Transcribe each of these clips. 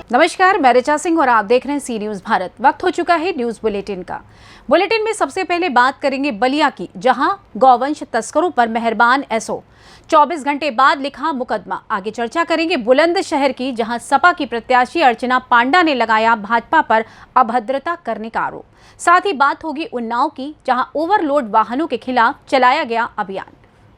नमस्कार, मैं ऋचा सिंह और आप देख रहे हैं सी न्यूज भारत। वक्त हो चुका है न्यूज बुलेटिन का। बुलेटिन में सबसे पहले बात करेंगे बलिया की, जहां गौवंश तस्करों पर मेहरबान एसओ 24 घंटे बाद लिखा मुकदमा। आगे चर्चा करेंगे बुलंदशहर की, जहां सपा की प्रत्याशी अर्चना पांडा ने लगाया भाजपा पर अभद्रता करने का आरोप। साथ ही बात होगी उन्नाव की, जहां ओवरलोड वाहनों के खिलाफ चलाया गया अभियान।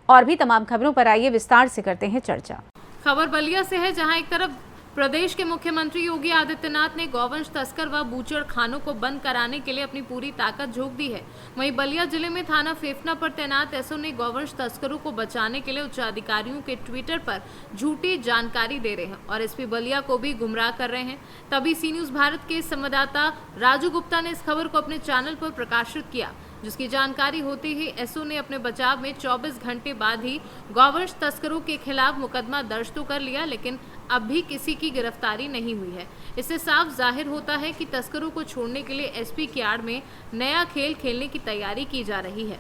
और भी तमाम खबरों पर आइए विस्तार से करते हैं चर्चा। खबर बलिया से है, जहां एक तरफ प्रदेश के मुख्यमंत्री योगी आदित्यनाथ ने गौवंश तस्कर व बूचड़ खानों को बंद कराने के लिए अपनी पूरी ताकत झोंक दी है, वहीं बलिया जिले में थाना फेफना पर तैनात एसओ ने गौवंश तस्करों को बचाने के लिए उच्च अधिकारियों के ट्विटर पर झूठी जानकारी दे रहे हैं और एसपी बलिया को भी गुमराह कर रहे हैं। तभी सी न्यूज भारत के संवाददाता राजू गुप्ता ने इस खबर को अपने चैनल पर प्रकाशित किया, जिसकी जानकारी होते ही एसओ ने अपने बचाव में 24 घंटे बाद ही गौवंश तस्करों के खिलाफ मुकदमा दर्ज तो कर लिया, लेकिन अब भी किसी की गिरफ्तारी नहीं हुई है। इससे साफ जाहिर होता है कि तस्करों को छोड़ने के लिए एसपी की आड़ में नया खेल खेलने की तैयारी की जा रही है।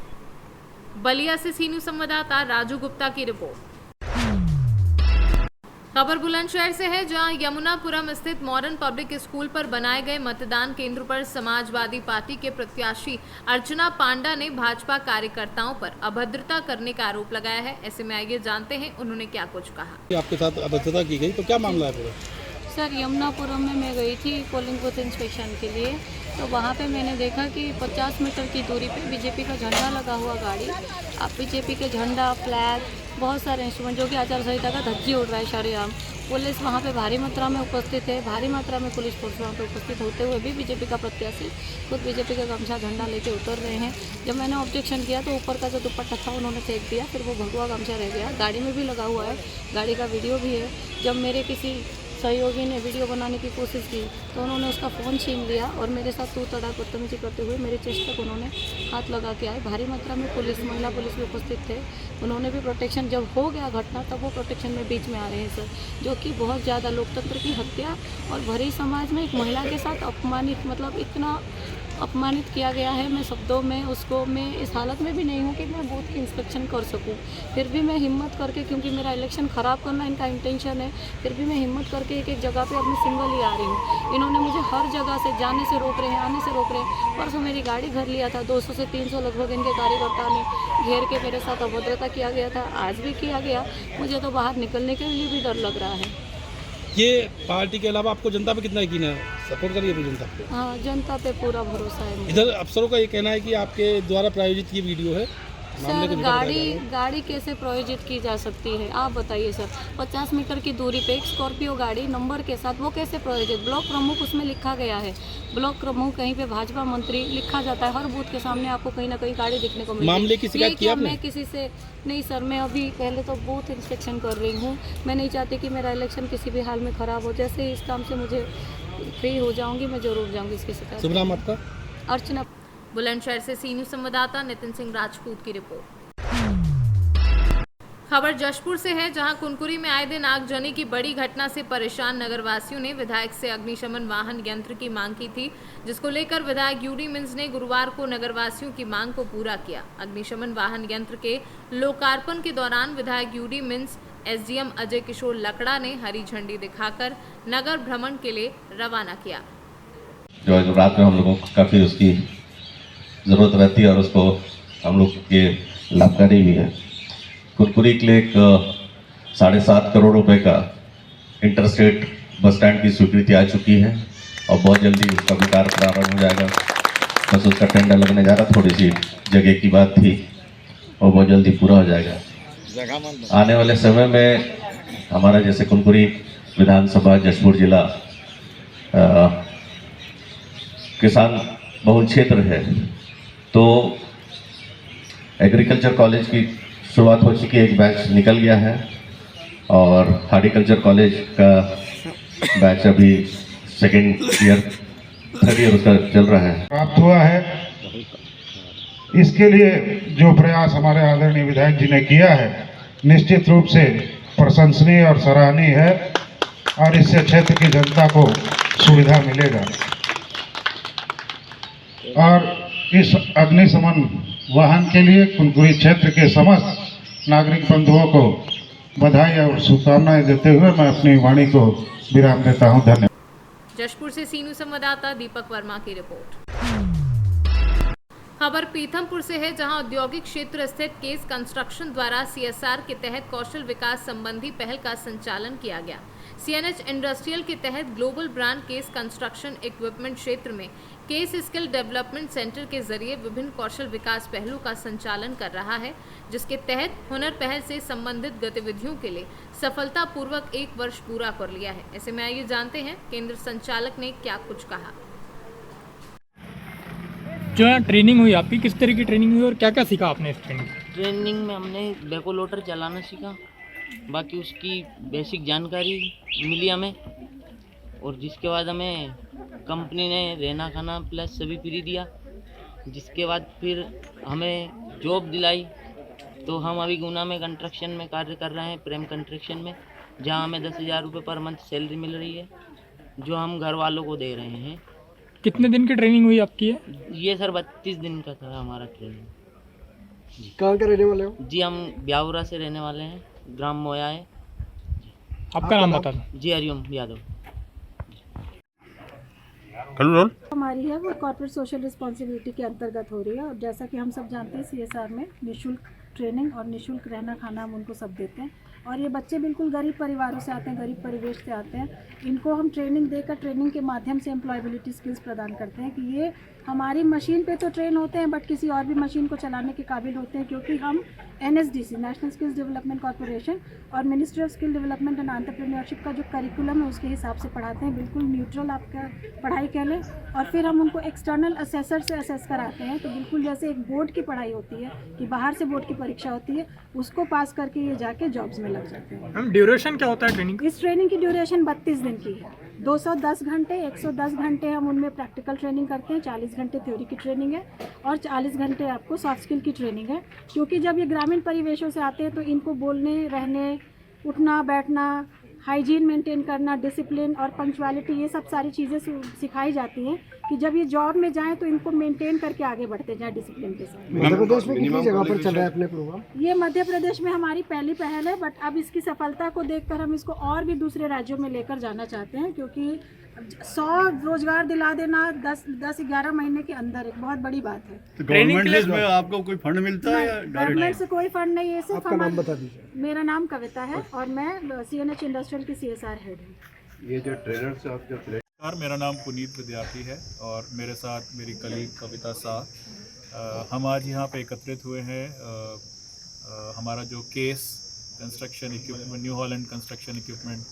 बलिया से सी न्यूज संवाददाता राजू गुप्ता की रिपोर्ट। खबर बुलंदशहर से है, जहां यमुनापुरम स्थित मॉडर्न पब्लिक स्कूल पर बनाए गए मतदान केंद्र पर समाजवादी पार्टी के प्रत्याशी अर्चना पांडा ने भाजपा कार्यकर्ताओं पर अभद्रता करने का आरोप लगाया है। ऐसे में आइए जानते हैं उन्होंने क्या कुछ कहा। आपके साथ अभद्रता की गई तो क्या मामला है पूरा? सर, यमुनापुरम में मैं गई थी पोलिंग बूथ इंस्पेक्शन के लिए, तो वहाँ पे मैंने देखा कि 50 मीटर की दूरी पे बीजेपी का झंडा लगा हुआ गाड़ी, अब बीजेपी के झंडा, फ्लैग, बहुत सारे इंस्ट्रूमेंट जो कि आचार संहिता का धज्जी उड़ रहा है शरेआम। पुलिस वहाँ पे भारी मात्रा में उपस्थित है, भारी मात्रा में पुलिस फोर्स वहाँ पे उपस्थित होते हुए भी बीजेपी का प्रत्याशी खुद बीजेपी का गमछा झंडा लेके उतर रहे हैं। जब मैंने ऑब्जेक्शन किया तो ऊपर का जो दुपट्टा था उन्होंने फेंक दिया, फिर वो भगवा गमछा रह गया। गाड़ी में भी लगा हुआ है, गाड़ी का वीडियो भी है। जब मेरे किसी सहयोगी ने वीडियो बनाने की कोशिश की तो उन्होंने उसका फ़ोन छीन लिया और मेरे साथ तू तड़ाक बदतमीजी करते हुए मेरे चेस्ट तक उन्होंने हाथ लगा के आए। भारी मात्रा में पुलिस, महिला पुलिस भी उपस्थित थे, उन्होंने भी प्रोटेक्शन, जब हो गया घटना तब वो प्रोटेक्शन में बीच में आ रहे हैं सर, जो कि बहुत ज़्यादा लोकतंत्र की हत्या और भरी समाज में एक महिला के साथ अपमानित, मतलब इतना अपमानित किया गया है। मैं शब्दों में उसको, मैं इस हालत में भी नहीं हूँ कि मैं बूथ की इंस्पेक्शन कर सकूँ, फिर भी मैं हिम्मत करके, क्योंकि मेरा इलेक्शन ख़राब करना इनका इंटेंशन है, फिर भी मैं हिम्मत करके एक एक जगह पे अपनी सिंगल ही आ रही हूँ। इन्होंने मुझे हर जगह से जाने से रोक रहे हैं, आने से रोक रहे हैं। परसों मेरी गाड़ी घर लिया था, 200 से 300 लगभग इनके कार्यकर्ता ने घेर के मेरे साथ अभद्रता किया गया था, आज भी किया गया। मुझे तो बाहर निकलने के लिए भी डर लग रहा है। ये पार्टी के अलावा आपको जनता पे कितना यकीन है? सपोर्ट करिए अपनी जनता पे। हाँ, जनता पे पूरा भरोसा है मुझे। इधर अफसरों का ये कहना है कि आपके द्वारा प्रायोजित ये वीडियो है। सर, गाड़ी कैसे प्रायोजित की जा सकती है आप बताइए सर? 50 मीटर की दूरी पे एक स्कॉर्पियो गाड़ी नंबर के साथ, वो कैसे प्रायोजित? ब्लॉक प्रमुख उसमें लिखा गया है, ब्लॉक प्रमुख, कहीं पे भाजपा मंत्री लिखा जाता है। हर बूथ के सामने आपको कहीं ना कहीं गाड़ी दिखने को मिलती है। मामले की शिकायत की आपने? मैं किसी से नहीं सर, मैं अभी पहले तो बूथ इंस्पेक्शन कर रही हूँ। मैं नहीं चाहती कि मेरा इलेक्शन किसी भी हाल में ख़राब हो। जैसे ही इस काम से मुझे फ्री हो जाऊँगी मैं ज़रूर जाऊँगी इसकी शिकायत। शुभ नाम आपका? अर्चना। बुलंदशहर से सी न्यूज संवाददाता नितिन सिंह राजपूत की रिपोर्ट। खबर जशपुर से है, जहां कुनकुरी में आए दिन आगजनी की बड़ी घटना से परेशान नगरवासियों ने विधायक से अग्निशमन वाहन यंत्र की मांग की थी, जिसको लेकर विधायक यूडी मिंज ने गुरुवार को नगरवासियों की मांग को पूरा किया। अग्निशमन वाहन यंत्र के लोकार्पण के दौरान विधायक यूडी मिंज एसडीएम अजय किशोर लकड़ा ने हरी झंडी दिखाकर नगर भ्रमण के लिए रवाना किया। जो रात में हम लोगों को काफ़ी उसकी ज़रूरत रहती है और उसको हम लोग के लाभकारी भी है। कुरकुरी के लिए एक 7.5 करोड़ रुपए का इंटरस्टेट बस स्टैंड की स्वीकृति आ चुकी है और बहुत जल्दी उसका भी कार्य प्रारंभ हो जाएगा। बस उसका टेंडर लगने जा रहा, थोड़ी सी जगह की बात थी और बहुत जल्दी पूरा हो जाएगा। आने वाले समय में हमारा जैसे कुरकुरी विधानसभा जशपुर जिला किसान बहुल क्षेत्र है, तो एग्रीकल्चर कॉलेज की शुरुआत हो चुकी है, एक बैच निकल गया है और हार्टिकल्चर कॉलेज का बैच अभी सेकेंड ईयर, थर्ड ईयर उसका चल रहा है। प्राप्त हुआ है। इसके लिए जो प्रयास हमारे आदरणीय विधायक जी ने किया है निश्चित रूप से प्रशंसनीय और सराहनीय है और इससे क्षेत्र की जनता को सुविधा मिलेगा। और इस अग्निशमन वाहन के लिए कुनकुरी क्षेत्र के समस्त नागरिक बंधुओं को बधाई और शुभकामनाएं देते हुए मैं अपनी वाणी को विराम देता हूं। धन्यवाद। जशपुर से सीनू संवाददाता दीपक वर्मा की रिपोर्ट। खबर पीथमपुर से है, जहां औद्योगिक क्षेत्र स्थित केस कंस्ट्रक्शन द्वारा सीएसआर के तहत कौशल विकास संबंधी पहल का संचालन किया गया। सीएनएच इंडस्ट्रियल के तहत global brand case construction equipment क्षेत्र में केस स्किल डेवलपमेंट सेंटर के जरिए विभिन्न कौशल विकास पहलों का संचालन कर रहा है, जिसके तहत हुनर पहल से संबंधित गतिविधियों के लिए सफलतापूर्वक 1 वर्ष पूरा कर लिया है। ऐसे में आइए जानते हैं केंद्र संचालक ने क्या कुछ कहा। जो यहाँ ट्रेनिंग हुई आपकी, किस तरह की ट्रेनिंग हुई और क्या क्या सीखा आपने इस ट्रेनिंग में हमने बैको लोडर चलाना सीखा, बाकी उसकी बेसिक जानकारी मिली हमें, और जिसके बाद हमें कंपनी ने रहना खाना प्लस सभी फ्री दिया। जिसके बाद फिर हमें जॉब दिलाई, तो हम अभी गुना में कंस्ट्रक्शन में कार्य कर रहे हैं, प्रेम कंस्ट्रक्शन में, जहाँ हमें 10,000 रुपये पर मंथ सैलरी मिल रही है, जो हम घर वालों को दे रहे हैं। कितने दिन की ट्रेनिंग हुई आपकी है? ये सर 32 दिन का था हमारा ट्रेनिंग। कहाँ के रहने वाले हो? जी हम ब्यावरा से रहने वाले हैं, ग्राम मोया है। आपका नाम बता दो। जी हरिओम यादव। हमारी है वो कॉर्पोरेट सोशल रिस्पॉन्सिबिलिटी के अंतर्गत हो रही है, और जैसा कि हम सब जानते हैं सीएसआर में निःशुल्क ट्रेनिंग और निःशुल्क रहना खाना हम उनको सब देते हैं। और ये बच्चे बिल्कुल गरीब परिवारों से आते हैं, गरीब परिवेश से आते हैं। इनको हम ट्रेनिंग देकर, ट्रेनिंग के माध्यम से एम्प्लॉयबिलिटी स्किल्स प्रदान करते हैं कि ये हमारी मशीन पे तो ट्रेन होते हैं, बट किसी और भी मशीन को चलाने के काबिल होते हैं, क्योंकि हम NSDC national skills development corporation और ministry of skill development and entrepreneurship का जो करिकुलम है उसके हिसाब से पढ़ाते हैं। बिल्कुल न्यूट्रल आपका पढ़ाई कह लें। और फिर हम उनको एक्सटर्नल असेसर से असेस कराते हैं, तो बिल्कुल जैसे एक बोर्ड की पढ़ाई होती है कि बाहर से बोर्ड की परीक्षा होती है, उसको पास करके ये जाके जॉब्स में लग जाते हैं। मैम ड्यूरेशन क्या होता है ट्रेनिंग? इस ट्रेनिंग की ड्यूरेशन 32 दिन की है। 210 घंटे, 110 घंटे हम उनमें प्रैक्टिकल ट्रेनिंग करते हैं, 40 घंटे थ्योरी की ट्रेनिंग है और 40 घंटे आपको सॉफ्ट स्किल की ट्रेनिंग है। क्योंकि जब ये ग्रामीण परिवेशों से आते हैं तो इनको बोलने, रहने, उठना बैठना, हाइजीन मेंटेन करना, डिसिप्लिन और पंक्चुअलिटी, ये सब सारी चीज़ें सिखाई जाती हैं कि जब ये जॉब में जाएं तो इनको मेंटेन करके आगे बढ़ते जाएं डिसिप्लिन के साथ। मध्य प्रदेश में कितनी जगह पर चल रहा है अपने प्रोग्राम? ये मध्य प्रदेश में हमारी पहली पहल है, बट अब इसकी सफलता को देखकर हम इसको और भी दूसरे राज्यों में लेकर जाना चाहते हैं, क्योंकि 100 रोजगार दिला देना 10-11 महीने के अंदर एक बहुत बड़ी बात है। तो गवर्नमेंट में आपको कोई फंड मिलता है या गवर्नमेंट से कोई फंड नहीं है। सिर्फ आपका नाम बता दीजिए। मेरा नाम कविता है और मैं CNH इंडस्ट्रियल की CSR हेड हूँ। ये जो ट्रेनर से आपके नमस्कार, मेरा नाम पुनीत विद्यार्थी है और मेरे साथ मेरी कलीग कविता शाह। हम आज यहाँ पे एकत्रित हुए हैं। हमारा जो case construction equipment, new Holland construction equipment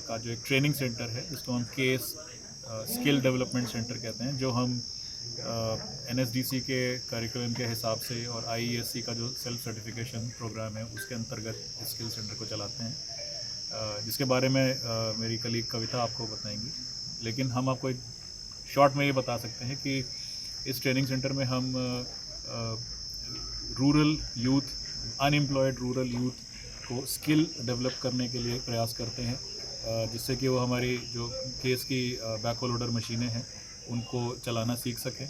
का जो एक ट्रेनिंग सेंटर है, जिसको हम केस स्किल डेवलपमेंट सेंटर कहते हैं, जो हम NSDC के करिकुलम के हिसाब से और IESC का जो सेल्फ सर्टिफिकेशन प्रोग्राम है उसके अंतर्गत स्किल सेंटर को चलाते हैं, जिसके बारे में मेरी कलीग कविता आपको बताएंगी। लेकिन हम आपको एक शॉर्ट में ये बता सकते हैं कि इस ट्रेनिंग सेंटर में हम rural youth, unemployed rural youth को स्किल डेवलप करने के लिए प्रयास करते हैं, जिससे कि वो हमारी जो केस की बैको लोडर मशीनें हैं उनको चलाना सीख सकें।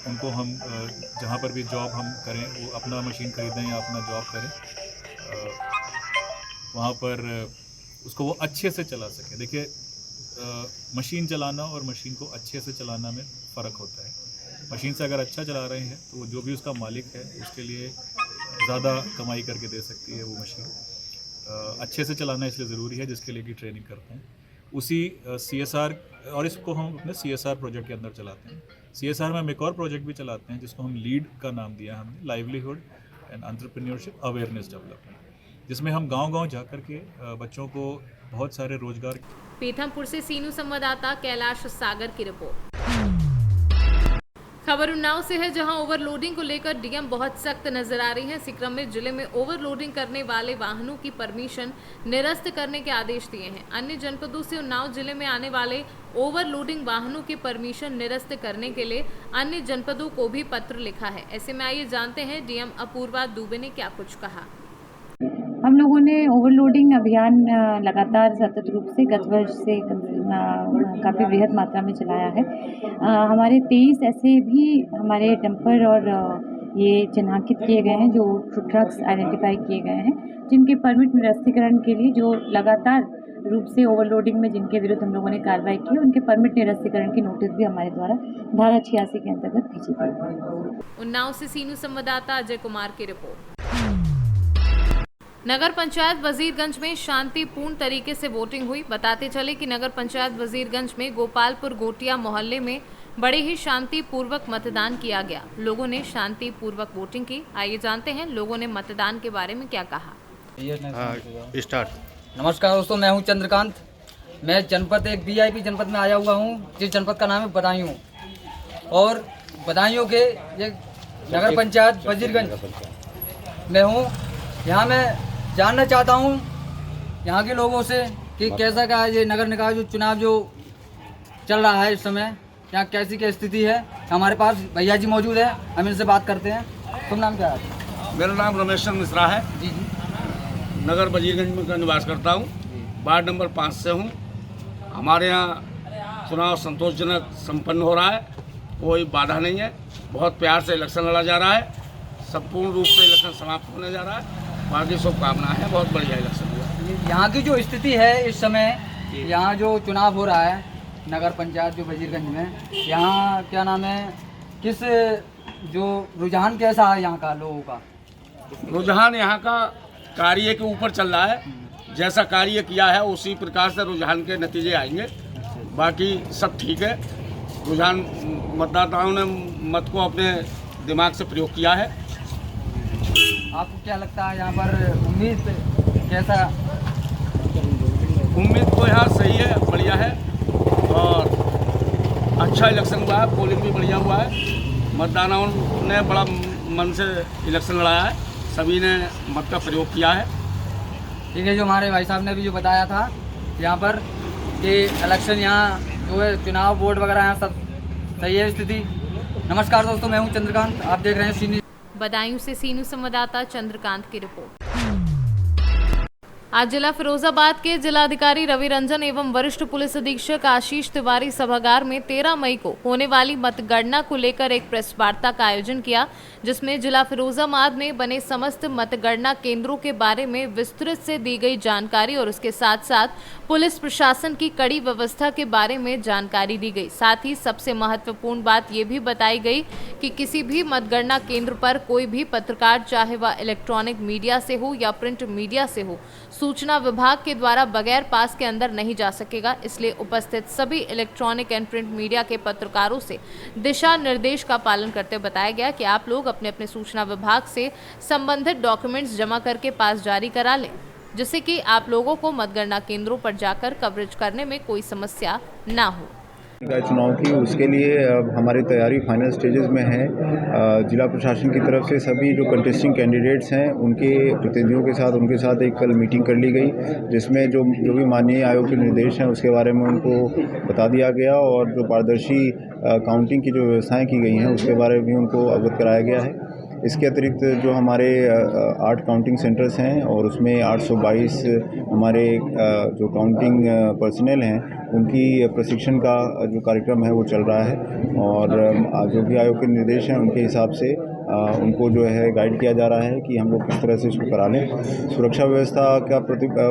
उनको हम जहाँ पर भी जॉब हम करें, वो अपना मशीन खरीदें या अपना जॉब करें, वहाँ पर उसको वो अच्छे से चला सकें। देखिए, मशीन चलाना और मशीन को अच्छे से चलाना में फ़र्क होता है। मशीन से अगर अच्छा चला रहे हैं तो जो भी उसका मालिक है उसके लिए ज़्यादा कमाई करके दे सकती है वो मशीन। अच्छे से चलाना इसलिए ज़रूरी है, जिसके लिए कि ट्रेनिंग करते हैं। उसी CSR, और इसको हम अपने CSR प्रोजेक्ट के अंदर चलाते हैं। CSR में हम एक और प्रोजेक्ट भी चलाते हैं जिसको हम लीड का नाम दिया हमने, livelihood and entrepreneurship awareness development, जिसमें हम गांव-गांव जाकर के बच्चों को बहुत सारे रोजगार। पीथमपुर से सीनू संवाददाता कैलाश सागर की रिपोर्ट। खबर उन्नाव से है, जहां ओवरलोडिंग को लेकर डीएम बहुत सख्त नजर आ रही है। इसी क्रम में जिले में ओवरलोडिंग करने वाले वाहनों की परमिशन निरस्त करने के आदेश दिए हैं। अन्य जनपदों से उन्नाव जिले में आने वाले ओवरलोडिंग वाहनों की परमिशन निरस्त करने के लिए अन्य जनपदों को भी पत्र लिखा है। ऐसे में आइए जानते हैं डीएम अपूर्वा दुबे ने क्या कुछ कहा। हम लोगों ने ओवरलोडिंग अभियान लगातार सतत रूप से गत वर्ष से काफ़ी बृहद मात्रा में चलाया है। हमारे 23 ऐसे भी हमारे डंपर और ये चिन्हांकित किए गए हैं, जो ट्रक्स आइडेंटिफाई किए गए हैं, जिनके परमिट निरस्तीकरण के लिए जो लगातार रूप से ओवरलोडिंग में जिनके विरुद्ध हम लोगों ने कार्रवाई की, उनके परमिट निरस्तीकरण की नोटिस भी हमारे द्वारा धारा 86 के अंतर्गत भेजी गई। उन्नाव से सीनू संवाददाता अजय कुमार की रिपोर्ट। नगर पंचायत वजीरगंज में शांतिपूर्ण तरीके से वोटिंग हुई। बताते चले कि नगर पंचायत वजीरगंज में गोपालपुर गोटिया मोहल्ले में बड़े ही शांतिपूर्वक मतदान किया गया। लोगों ने शांतिपूर्वक वोटिंग की। आइए जानते हैं लोगों ने मतदान के बारे में क्या कहा। नमस्कार दोस्तों, मैं हूं चंद्रकांत। मैं जनपद एक VIP जनपद में आया हुआ हूं, जिस जनपद का नाम है बदायूं। और बदायूं के ये नगर पंचायत वजीरगंज में हूं। यहाँ मैं जानना चाहता हूं यहाँ के लोगों से कि कैसा का ये नगर निकाय जो चुनाव जो चल रहा है इस समय, यहाँ कैसी क्या स्थिति है। हमारे पास भैया जी मौजूद है, हम इनसे बात करते हैं। तुम नाम क्या है? मेरा नाम रमेश चंद्र मिश्रा है। जी जी। नगर वजीरगंज में निवास करता हूँ, वार्ड नंबर 5 से हूँ। हमारे यहाँ चुनाव संतोषजनक संपन्न हो रहा है, कोई बाधा नहीं है। बहुत प्यार से इलेक्शन लड़ा जा रहा है, संपूर्ण रूप से इलेक्शन समाप्त होने जा रहा है। बाकी शुभकामनाएं हैं, बहुत बढ़िया इलेक्शन हुआ। यहाँ की जो स्थिति है इस समय, यहाँ जो चुनाव हो रहा है नगर पंचायत जो वजीरगंज में, यहाँ क्या नाम है, किस जो रुझान कैसा है यहाँ का लोगों का? रुझान यहाँ का कार्य के ऊपर चल रहा है। जैसा कार्य किया है उसी प्रकार से रुझान के नतीजे आएंगे। बाकी सब ठीक है। रुझान मतदाताओं ने मत को अपने दिमाग से प्रयोग किया है। आपको क्या लगता है यहाँ पर उम्मीद कैसा? उम्मीद तो यहाँ सही है, बढ़िया है और अच्छा इलेक्शन हुआ है। पोलिंग भी बढ़िया हुआ है। मतदाताओं ने बड़ा मन से इलेक्शन लड़ाया है, सभी ने मत का प्रयोग किया है। ठीक है, जो हमारे भाई साहब ने भी जो बताया था यहाँ पर कि इलेक्शन यहाँ जो है चुनाव बोर्ड वगैरह यहाँ सब सही है स्थिति। नमस्कार दोस्तों, मैं हूँ चंद्रकांत, आप देख रहे हैं सीनी। बदायूं से सीनू संवाददाता चंद्रकांत की रिपोर्ट। आज जिला फिरोजाबाद के जिलाधिकारी रवि रंजन एवं वरिष्ठ पुलिस अधीक्षक आशीष तिवारी सभागार में 13 मई को होने वाली मतगणना को लेकर एक प्रेस वार्ता का आयोजन किया, जिसमें जिला फिरोजाबाद में बने समस्त मतगणना केंद्रों के बारे में विस्तृत से दी गई जानकारी और उसके साथ साथ पुलिस प्रशासन की कड़ी व्यवस्था के बारे में जानकारी दी गई। साथ ही सबसे महत्वपूर्ण बात ये भी बताई गई कि किसी भी मतगणना केंद्र पर कोई भी पत्रकार, चाहे वह इलेक्ट्रॉनिक मीडिया से हो या प्रिंट मीडिया से हो, सूचना विभाग के द्वारा बगैर पास के अंदर नहीं जा सकेगा। इसलिए उपस्थित सभी इलेक्ट्रॉनिक एंड प्रिंट मीडिया के पत्रकारों से दिशा निर्देश का पालन करते बताया गया कि आप लोग अपने अपने सूचना विभाग से संबंधित डॉक्यूमेंट्स जमा करके पास जारी करा लें, जिससे कि आप लोगों को मतगणना केंद्रों पर जाकर कवरेज करने में कोई समस्या ना हो। चुनाव की उसके लिए अब हमारी तैयारी फाइनल स्टेजेस में है। जिला प्रशासन की तरफ से सभी जो कंटेस्टिंग कैंडिडेट्स हैं उनके प्रतिनिधियों के साथ एक कल मीटिंग कर ली गई, जिसमें जो भी माननीय आयोग के निर्देश हैं उसके बारे में उनको बता दिया गया और जो पारदर्शी काउंटिंग की जो व्यवस्थाएं की गई हैं उसके बारे में भी उनको अवगत कराया गया है। इसके अतिरिक्त जो हमारे 8 काउंटिंग सेंटर्स हैं और उसमें 822 हमारे जो काउंटिंग पर्सनल हैं उनकी प्रशिक्षण का जो कार्यक्रम है वो चल रहा है और जो भी आयोग के निर्देश हैं उनके हिसाब से उनको जो है गाइड किया जा रहा है कि हम लोग किस तरह से इसको करा लें। सुरक्षा व्यवस्था का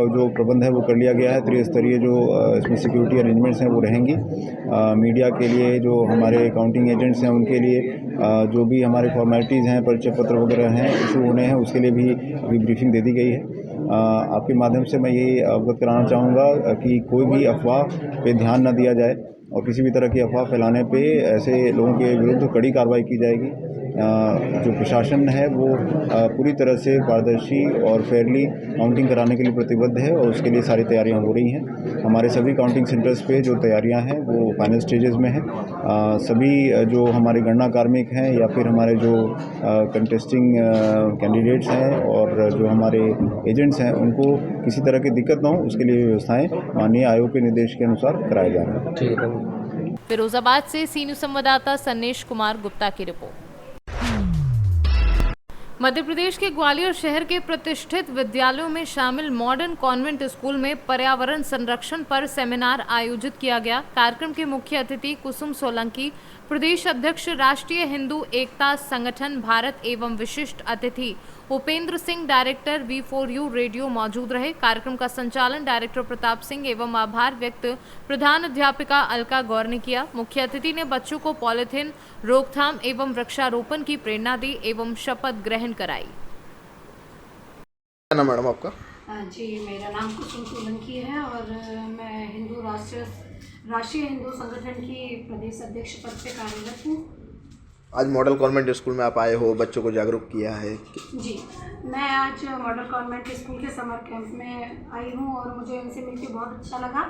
जो प्रबंध है वो कर लिया गया है। त्रिस्तरीय जो इसमें सिक्योरिटी अरेंजमेंट्स हैं वो रहेंगी। मीडिया के लिए जो हमारे काउंटिंग एजेंट्स हैं उनके लिए जो भी हमारे फॉर्मेलिटीज़ हैं, परिचय पत्र वगैरह हैं इशू होने हैं, उसके लिए भी अभी ब्रीफिंग दे दी गई है। आपके माध्यम से मैं ये अवगत कराना चाहूँगा कि कोई भी अफवाह पे ध्यान न दिया जाए और किसी भी तरह की अफवाह फैलाने पे ऐसे लोगों के विरुद्ध कड़ी कार्रवाई की जाएगी। जो प्रशासन है वो पूरी तरह से पारदर्शी और फेयरली काउंटिंग कराने के लिए प्रतिबद्ध है और उसके लिए सारी तैयारियां हो रही हैं। हमारे सभी काउंटिंग सेंटर्स पे जो तैयारियां हैं वो फाइनल स्टेजेस में हैं। सभी जो हमारे गणना कार्मिक हैं या फिर हमारे जो कंटेस्टिंग कैंडिडेट्स हैं और जो हमारे एजेंट्स हैं उनको किसी तरह की दिक्कत ना हो उसके लिए व्यवस्थाएँ माननीय आयोग के निर्देश के अनुसार कराए जा रहे हैं। फिरोजाबाद से सीनू संवाददाता सन्नेश कुमार गुप्ता की रिपोर्ट। मध्य प्रदेश के ग्वालियर शहर के प्रतिष्ठित विद्यालयों में शामिल मॉडर्न कॉन्वेंट स्कूल में पर्यावरण संरक्षण पर सेमिनार आयोजित किया गया। कार्यक्रम के मुख्य अतिथि कुसुम सोलंकी प्रदेश अध्यक्ष राष्ट्रीय हिंदू एकता संगठन भारत एवं विशिष्ट अतिथि Upendra Singh, director V4U radio मौजूद रहे। कार्यक्रम का संचालन डायरेक्टर प्रताप सिंह एवं आभार व्यक्त प्रधान अध्यापिका अलका गौर ने किया। मुख्य अतिथि ने बच्चों को पॉलिथीन रोकथाम एवं वृक्षारोपण की प्रेरणा दी एवं शपथ ग्रहण कराई। क्या नाम मैडम आपका? जी, मेरा नाम कुसुम सोलंकी है और मैं राष्ट्रीय हिंदू संगठन की प्रदेश अध्यक्ष पद पे कार्यरत हूँ। आज मॉडल कॉन्वेंट स्कूल में आप आए हो, बच्चों को जागरूक किया है। जी, मैं आज मॉडल कॉन्वेंट स्कूल के समर कैंप में आई हूँ और मुझे उनसे मिलकर बहुत अच्छा लगा।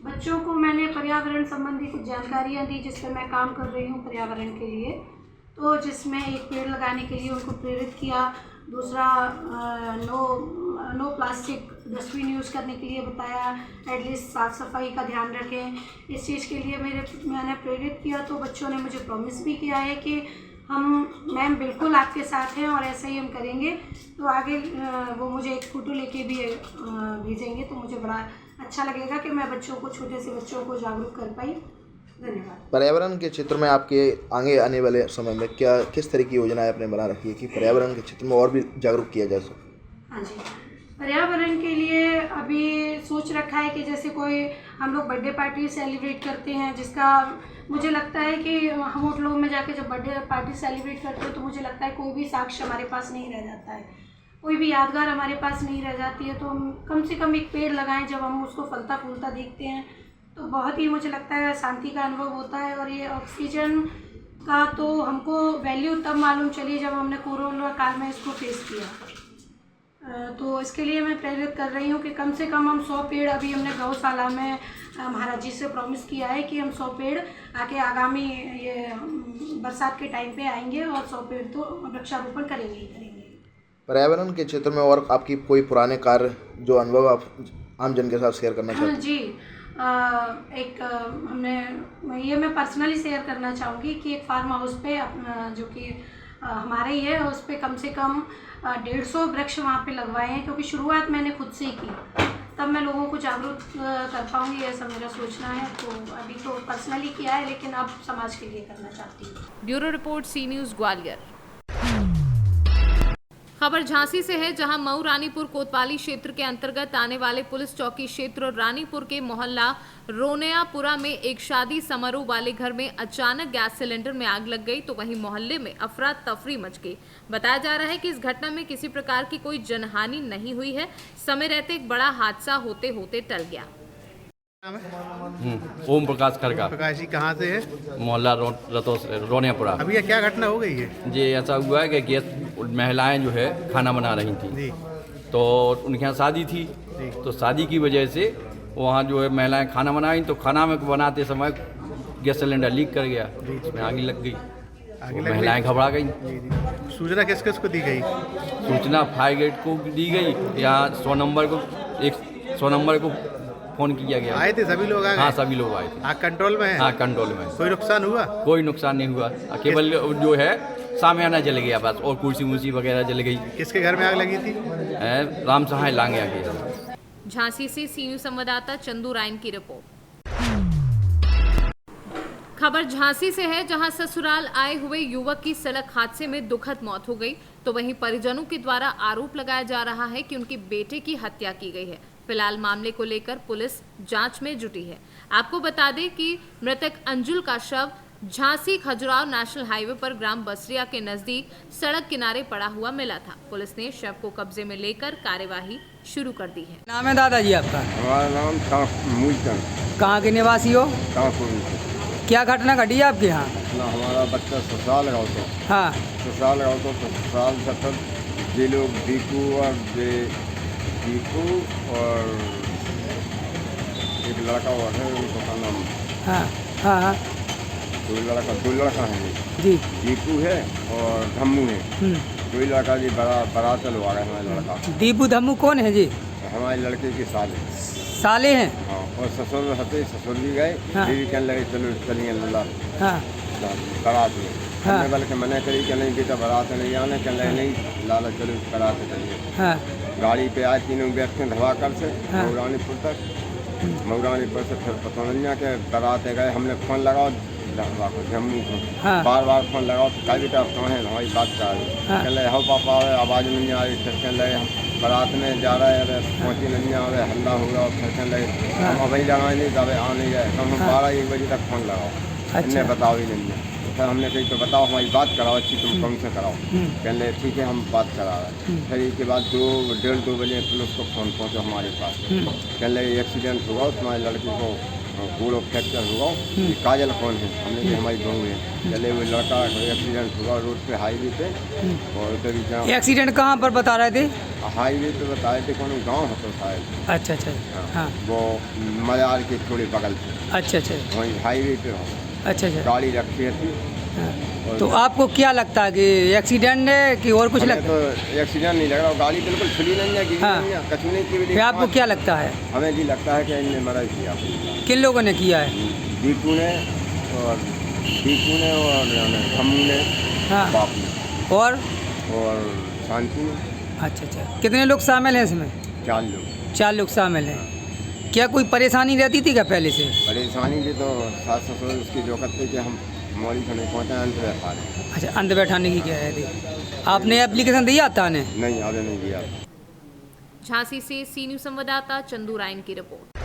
बच्चों को मैंने पर्यावरण संबंधी कुछ जानकारियाँ दी जिस पर मैं काम कर रही हूँ पर्यावरण के लिए। तो जिसमें एक पेड़ लगाने के लिए उनको प्रेरित किया, दूसरा नो प्लास्टिक डस्टबिन यूज़ करने के लिए बताया, एटलीस्ट साफ़ सफाई का ध्यान रखें। इस चीज़ के लिए मैंने प्रेरित किया। तो बच्चों ने मुझे प्रॉमिस भी किया है कि मैम बिल्कुल आपके साथ हैं और ऐसा ही हम करेंगे। तो आगे वो मुझे एक फ़ोटो लेके भी भेजेंगे तो मुझे बड़ा अच्छा लगेगा कि मैं छोटे से बच्चों को जागरूक कर पाई। धन्यवाद। पर्यावरण के क्षेत्र में आपके आगे आने वाले समय में किस तरह की योजनाएं आपने बना रखी है कि पर्यावरण के क्षेत्र में और भी जागरूक किया जा सके? हाँ जी, पर्यावरण के लिए अभी सोच रखा है कि जैसे कोई हम लोग बर्थडे पार्टी सेलिब्रेट करते हैं, जिसका मुझे लगता है कि हम होटलों में जाके जब बर्थडे पार्टी सेलिब्रेट करते हैं तो मुझे लगता है कोई भी साक्ष्य हमारे पास नहीं रह जाता है, कोई भी यादगार हमारे पास नहीं रह जाती है। तो हम कम से कम एक पेड़ लगाएं। जब हम उसको फलता फूलता देखते हैं तो बहुत ही मुझे लगता है शांति का अनुभव होता है। और ये ऑक्सीजन का तो हमको वैल्यू तब मालूम चली जब हमने कोरोना काल में इसको फेस किया। तो इसके लिए मैं प्रेरित कर रही हूँ कि कम से कम हम 100 पेड़, अभी हमने गौशाला में महाराज जी से प्रॉमिस किया है कि हम 100 पेड़ आके आगामी ये बरसात के टाइम पे आएंगे और 100 पेड़ तो वृक्षारोपण करेंगे ही करेंगे। पर्यावरण के क्षेत्र में और आपकी कोई पुराने कार्य जो अनुभव आप आम जन के साथ शेयर करना चाहते हैं? जी, मैं पर्सनली शेयर करना चाहूँगी कि एक फार्म हाउस पे जो कि हमारा ही है, उस पे कम से कम 150 वृक्ष वहाँ पे लगवाए हैं, क्योंकि शुरुआत मैंने खुद से ही की। तब मैं लोगों को जागरूक कर पाऊँगी, ऐसा मेरा सोचना है। तो अभी तो पर्सनली किया है, लेकिन अब समाज के लिए करना चाहती हूँ। ब्यूरो रिपोर्ट, सी न्यूज़, ग्वालियर। खबर झांसी से है, जहां मऊ रानीपुर कोतवाली क्षेत्र के अंतर्गत आने वाले पुलिस चौकी क्षेत्र रानीपुर के मोहल्ला रोनियापुरा में एक शादी समारोह वाले घर में अचानक गैस सिलेंडर में आग लग गई। तो वहीं मोहल्ले में अफरा तफरी मच गई। बताया जा रहा है कि इस घटना में किसी प्रकार की कोई जनहानि नहीं हुई है। समय रहते एक बड़ा हादसा होते होते टल गया। ओम प्रकाश खड़का। प्रकाश जी कहाँ से है? मोहल्ला रोनियापुरा। अभी ये क्या घटना हो गई है? जी, ऐसा हुआ है कि गैस महिलाएं जो है खाना बना रही थी, तो उनके यहाँ शादी थी, तो शादी की वजह से वहाँ जो है महिलाएं खाना बनाई, तो खाना में बनाते समय गैस सिलेंडर लीक कर गया, उसमें आग लग गई। महिलाएं घबरा गई। सूचना किस किस को दी गई? सूचना फायर ब्रिगेड को दी गई, यहाँ 100 नंबर को फोन किया गया। आए थे सभी लोग? आ गए? हाँ, सभी लोग आए थे। आग कंट्रोल में है? हाँ, कंट्रोल में। कोई नुकसान हुआ? कोई नुकसान नहीं हुआ, केवल जो है सामियाना जल गया बस, और कुर्सी मुर्सी वगैरह जल गई। किसके घर में आग लगी थी? राम सहाय लांगे आगे। झांसी से सी न्यूज़ संवाददाता चंदू रायन की रिपोर्ट। खबर झांसी से है, जहां ससुराल आए हुए युवक की सड़क हादसे में दुखद मौत हो गई। तो वहीं परिजनों के द्वारा आरोप लगाया जा रहा है कि उनके बेटे की हत्या की गई है। फिलहाल मामले को लेकर पुलिस जांच में जुटी है। आपको बता दें कि मृतक अंजुल का शव झांसी खजुराहो नेशनल हाईवे पर ग्राम बसरिया के नजदीक सड़क किनारे पड़ा हुआ मिला था। पुलिस ने शव को कब्जे में लेकर कार्यवाही शुरू कर दी है। नाम है दादाजी आपका? हमारा नाम मूलचंद। कहाँ के निवासी हो? क्या घटना घटी है आपके यहाँ? हमारा बच्चा ससुराल गाँव तो। हाँ, ससुराल गाँव तो ससुराल सत्तर ये लोग दीपू और एक लड़का हुआ है, उनका नाम। हाँ हाँ हाँ, दो लड़का है जी। दीपू है और धम्मू है। दो लड़का जी बारात चलवा रहे हैं। हमारे लड़का दीपू धम्मू कौन है जी? हमारे लड़के के साले हैं। हाँ, और ससुर भी गए। हाँ। भी कहने लगे चलो चलिए हाँ, बारात में। हाँ। हमने बल्कि मना करी कि नहीं बेटा बारात नहीं आने, कहने लगे नहीं लाला चलो बारात चलिए। हाँ, गाड़ी पे आए तीनों व्यक्ति धवाकर से मऊरानीपुर तक। मऊरानीपुर से फिर पतौनिया के बारात गए। हमने फ़ोन लगाओ जम्मू को बार बार फोन लगाओ तो कभी तो कौन है हमारी बात कर रहे कह रहे हो पापा आवाज़ नहीं आ रही फिर कह रहे हम बारात में जा रहे हैं पहुँची नहीं आ रहे हल्ला हो रहा फिर कह रहे हम अभी लगाए नहीं तब आ नहीं जाए तो हम 12-1 बजे तक फोन लगाओ इन्हें बताओ ही नहीं है फिर हमने कही तो बताओ हमारी बात कराओ अच्छी तुम कम से कराओ कह रहे ठीक है हम बात करा रहे हैं फिर इसके बाद 1:30-2 बजे पुलिस को फ़ोन पहुँचो हमारे पास कह रहे एक्सीडेंट हुआ तुम्हारे लड़की को पूरा फ्रैक्चर हुआ ये काजल कौन है हमने कहा हमारी बहू है चले वो लड़का एक्सीडेंट हुआ रोड पे हाईवे पे और उधर ही एक्सीडेंट कहाँ पर बता रहे थे? हाईवे पे बता रहे थे कौन गाँव है तो शायद। अच्छा अच्छा हाँ वो मजार के थोड़े बगल से। अच्छा अच्छा वहीं हाईवे पे हो। अच्छा अच्छा गाड़ी रखी थी। तो आपको क्या लगता है कि एक्सीडेंट है कि और कुछ लगता है? तो एक्सीडेंट नहीं लग रहा गाड़ी बिल्कुल खुली नहीं है गिरी नहीं है कचने की फिर आपको क्या लगता है? हमें जी लगता है कि इनने मर्डर किया। किन लोगों ने किया है? दीपू ने और खम्मू ने बाप ने और शांति ने। अच्छा अच्छा कितने लोग शामिल हैं इसमें? 4 लोग शामिल हैं। क्या कोई परेशानी रहती थी क्या पहले से? परेशानी भी तो सास ससुर उसकी जोकत थी कि हम मौली को नहीं पहुँचा अंत बैठा रहे। अच्छा अंत बैठाने की क्या है थी? आपने एप्लीकेशन दिया था? नहीं आपने नहीं दिया। झांसी से सी न्यूज़ संवाददाता चंदू रायन की रिपोर्ट।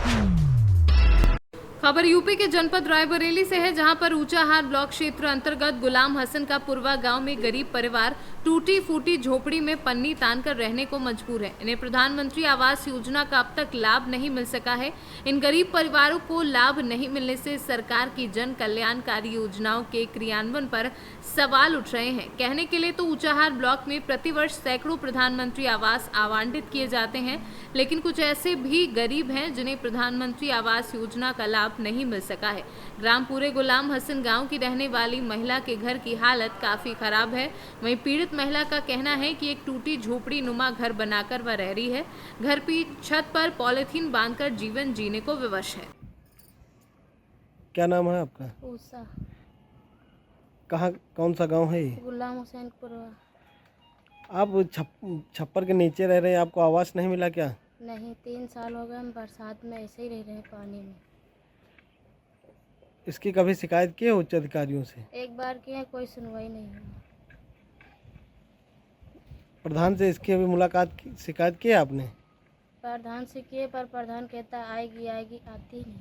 खबर यूपी के जनपद रायबरेली से है, जहां पर ऊंचाहार ब्लॉक क्षेत्र अंतर्गत गुलाम हसन का पुरवा गांव में गरीब परिवार टूटी फूटी झोपड़ी में पन्नी तानकर रहने को मजबूर है। इन्हें प्रधानमंत्री आवास योजना का अब तक लाभ नहीं मिल सका है। इन गरीब परिवारों को लाभ नहीं मिलने से सरकार की जन कल्याणकारी योजनाओं के क्रियान्वयन पर सवाल उठ रहे हैं। कहने के लिए तो ऊंचाहार ब्लॉक में प्रतिवर्ष सैकड़ों प्रधानमंत्री आवास आवंटित किए जाते हैं, लेकिन कुछ ऐसे भी गरीब हैं जिन्हें प्रधानमंत्री आवास योजना का लाभ नहीं मिल सका है। ग्राम पूरे गुलाम हसन गांव की रहने वाली महिला के घर की हालत काफी खराब है। वहीं पीड़ित महिला का कहना है कि एक टूटी झोपड़ी नुमा घर बनाकर वह रह रही है। घर की छत पर पॉलिथीन बांधकर जीवन जीने को विवश है। क्या नाम है आपका? उषा। कहाँ कौन सा गांव है ये? गुलाम हुसैनपुर। आप छप्पर के नीचे रह रहे हैं, आपको आवास नहीं मिला क्या? नहीं 3 साल हो गए हम बरसात में ऐसे ही रह रहे हैं पानी में। इसकी कभी शिकायत की है उच्च अधिकारियों से? एक बार की है, कोई सुनवाई नहीं हुई। प्रधान से इसकी अभी मुलाकात की शिकायत की है आपने? प्रधान से किए पर प्रधान कहता आएगी आएगी, आती नहीं।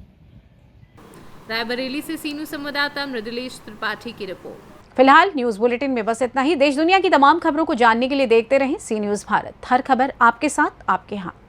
रायबरेली से सी न्यूज़ संवाददाता मृदुलेश त्रिपाठी की रिपोर्ट। फिलहाल न्यूज बुलेटिन में बस इतना ही। देश दुनिया की तमाम खबरों को जानने के लिए देखते रहें सी न्यूज़ भारत। हर खबर आपके साथ, आपके हाथ।